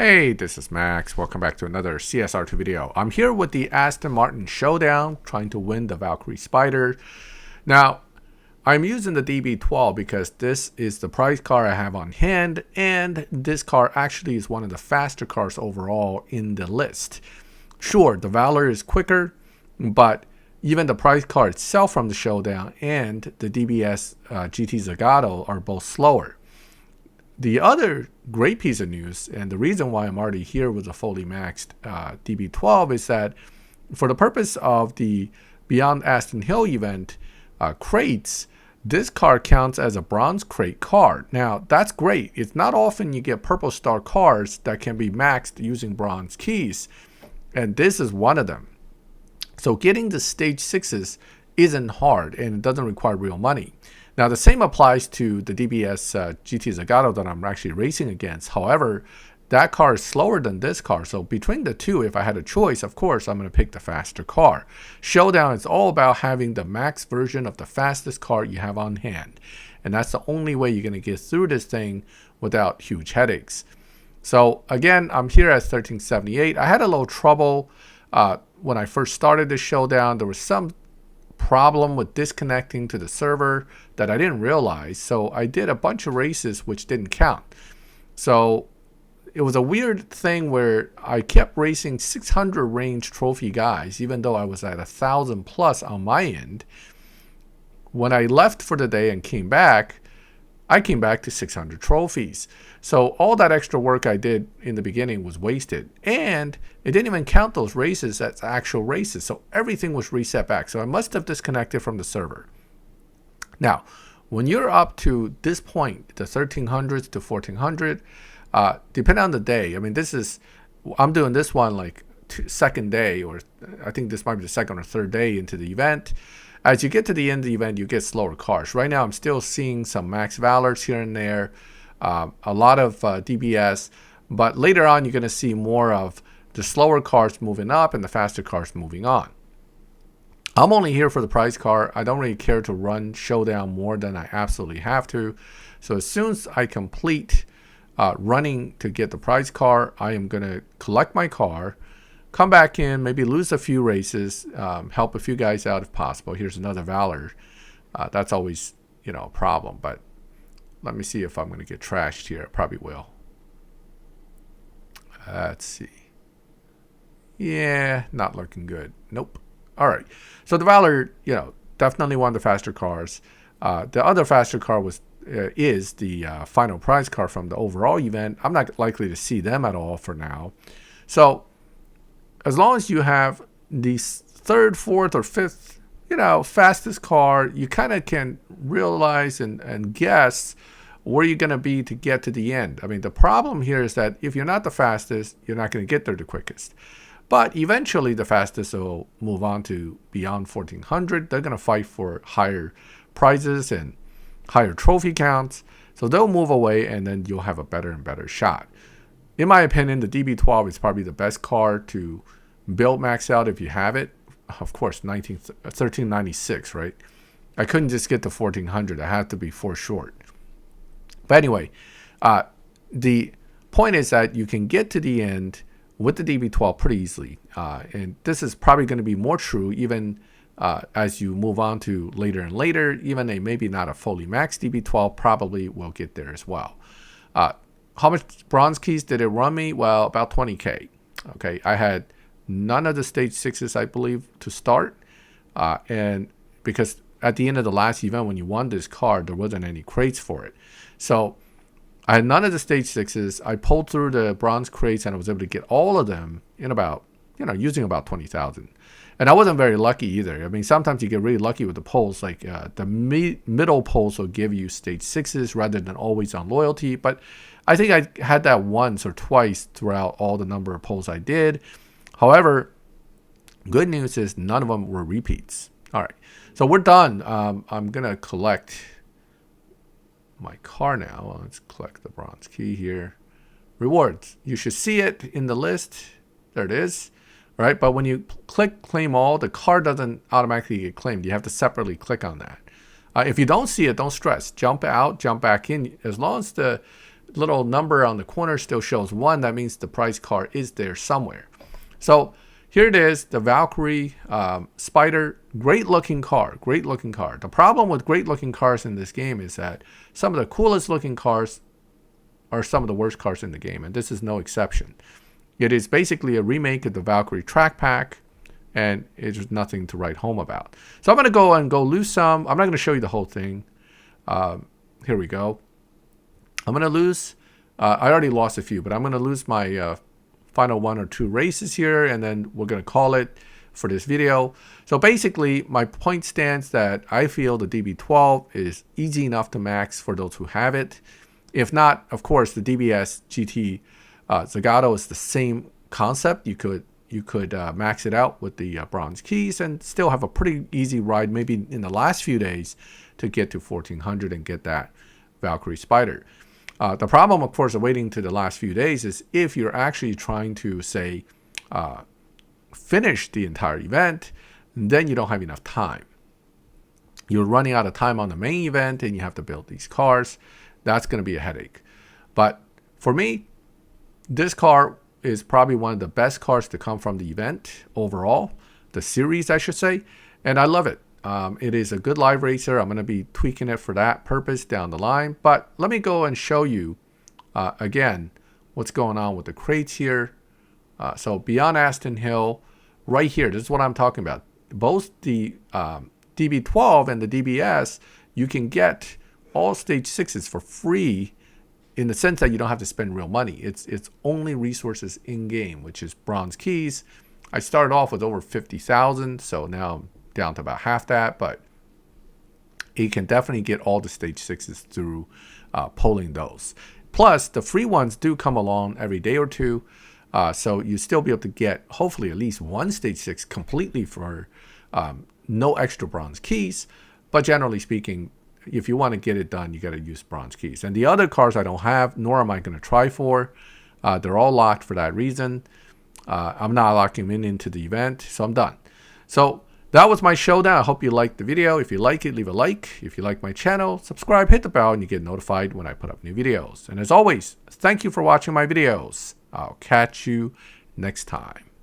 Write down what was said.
Hey, this is Max. Welcome back to another CSR2 video. I'm here with the Aston Martin Showdown, trying to win the Valkyrie Spider. Now, I'm using the DB12 because this is the price car I have on hand, and this car actually is one of the faster cars overall in the list. Sure, the Valor is quicker, but even the price car itself from the Showdown and the DBS GT Zagato are both slower. The other great piece of news, and the reason why I'm already here with a fully maxed DB12, is that for the purpose of the Beyond Aston Hill event crates, this car counts as a bronze crate car. Now, that's great. It's not often you get purple star cars that can be maxed using bronze keys, and this is one of them. So getting the stage 6s isn't hard, and it doesn't require real money. Now, the same applies to the DBS GT Zagato that I'm actually racing against. However, that car is slower than this car. So between the two, if I had a choice, of course, I'm going to pick the faster car. Showdown is all about having the max version of the fastest car you have on hand. And that's the only way you're going to get through this thing without huge headaches. So again, I'm here at 1378. I had a little trouble when I first started this Showdown. There was some problem with disconnecting to the server that I didn't realize, so I did a bunch of races which didn't count. So it was a weird thing where I kept racing 600 range trophy guys even though I was at 1,000 plus on my end. When I left for the day and came back, I came back to 600 trophies. So all that extra work I did in the beginning was wasted, and it didn't even count those races as actual races. So everything was reset back. So I must have disconnected from the server. Now, when you're up to this point, the 1300s to 1400, depending on the day, I mean, I'm doing this one like second day, or I think this might be the second or third day into the event. As you get to the end of the event, you get slower cars. Right now, I'm still seeing some Max Valors here and there, a lot of DBS, but later on, you're going to see more of the slower cars moving up and the faster cars moving on. I'm only here for the prize car. I don't really care to run Showdown more than I absolutely have to. So as soon as I complete running to get the prize car, I am going to collect my car, come back in, maybe lose a few races, help a few guys out if possible. Here's another Valor. That's always, a problem. But let me see if I'm going to get trashed here. I probably will. Let's see. Yeah, not looking good. Nope. All right. So the Valor, definitely one of the faster cars. The other faster car is the final prize car from the overall event. I'm not likely to see them at all for now. So as long as you have the third, fourth, or fifth, fastest car, you kind of can realize and guess where you're going to be to get to the end. I mean, the problem here is that if you're not the fastest, you're not going to get there the quickest. But eventually, the fastest will move on to beyond 1400. They're going to fight for higher prizes and higher trophy counts. So they'll move away, and then you'll have a better and better shot. In my opinion, the DB12 is probably the best car to build max out if you have it. Of course, 1396, right? I couldn't just get to 1400. I had to be 4 short. But anyway, the point is that you can get to the end with the DB12 pretty easily. And this is probably going to be more true even as you move on to later and later. Even a maybe not a fully maxed DB12 probably will get there as well. How much bronze keys did it run me? Well, about 20K. Okay, I had none of the stage 6s, I believe, to start. And because at the end of the last event, when you won this card, there wasn't any crates for it. So I had none of the stage 6s. I pulled through the bronze crates, and I was able to get all of them in about, using about 20,000. And I wasn't very lucky either. I mean, sometimes you get really lucky with the polls. Like the middle polls will give you stage 6s rather than always on loyalty. But I think I had that once or twice throughout all the number of polls I did. However, good news is none of them were repeats. All right, so we're done. I'm going to collect my car now. Let's collect the bronze key here. Rewards. You should see it in the list. There it is. All right, but when you click claim all, the car doesn't automatically get claimed. You have to separately click on that. If you don't see it, don't stress. Jump out, jump back in. As long as the little number on the corner still shows 1. That means the prize card is there somewhere. So here it is, the Valkyrie Spider. Great looking card, great looking card. The problem with great looking cards in this game is that some of the coolest looking cards are some of the worst cards in the game, and this is no exception. It is basically a remake of the Valkyrie track pack, and it's nothing to write home about. So I'm going to go lose some. I'm not going to show you the whole thing. Here we go. I'm going to lose. I already lost a few, but I'm going to lose my final 1 or 2 races here, and then we're going to call it for this video. So basically, my point stands that I feel the DB12 is easy enough to max for those who have it. If not, of course, the DBS GT Zagato is the same concept. You could max it out with the bronze keys and still have a pretty easy ride, maybe in the last few days, to get to 1400 and get that Valkyrie Spider. The problem, of course, of waiting to the last few days is if you're actually trying to, say, finish the entire event, then you don't have enough time. You're running out of time on the main event and you have to build these cars. That's going to be a headache. But for me, this car is probably one of the best cars to come from the event overall, the series, I should say, and I love it. It is a good live racer. I'm going to be tweaking it for that purpose down the line. But let me go and show you, again, what's going on with the crates here. So Beyond Aston Hill, right here, this is what I'm talking about. Both the DB12 and the DBS, you can get all stage 6s for free in the sense that you don't have to spend real money. It's only resources in-game, which is bronze keys. I started off with over 50,000, so now I'm down to about half that, but you can definitely get all the stage 6s through pulling those. Plus, the free ones do come along every day or two, so you still be able to get hopefully at least 1 stage 6 completely for no extra bronze keys. But generally speaking, if you want to get it done, you got to use bronze keys. And the other cars I don't have, nor am I going to try for. They're all locked for that reason. I'm not locking them into the event, so I'm done. So that was my showdown. I hope you liked the video. If you like it, leave a like. If you like my channel, subscribe, hit the bell, and you get notified when I put up new videos. And as always, thank you for watching my videos. I'll catch you next time.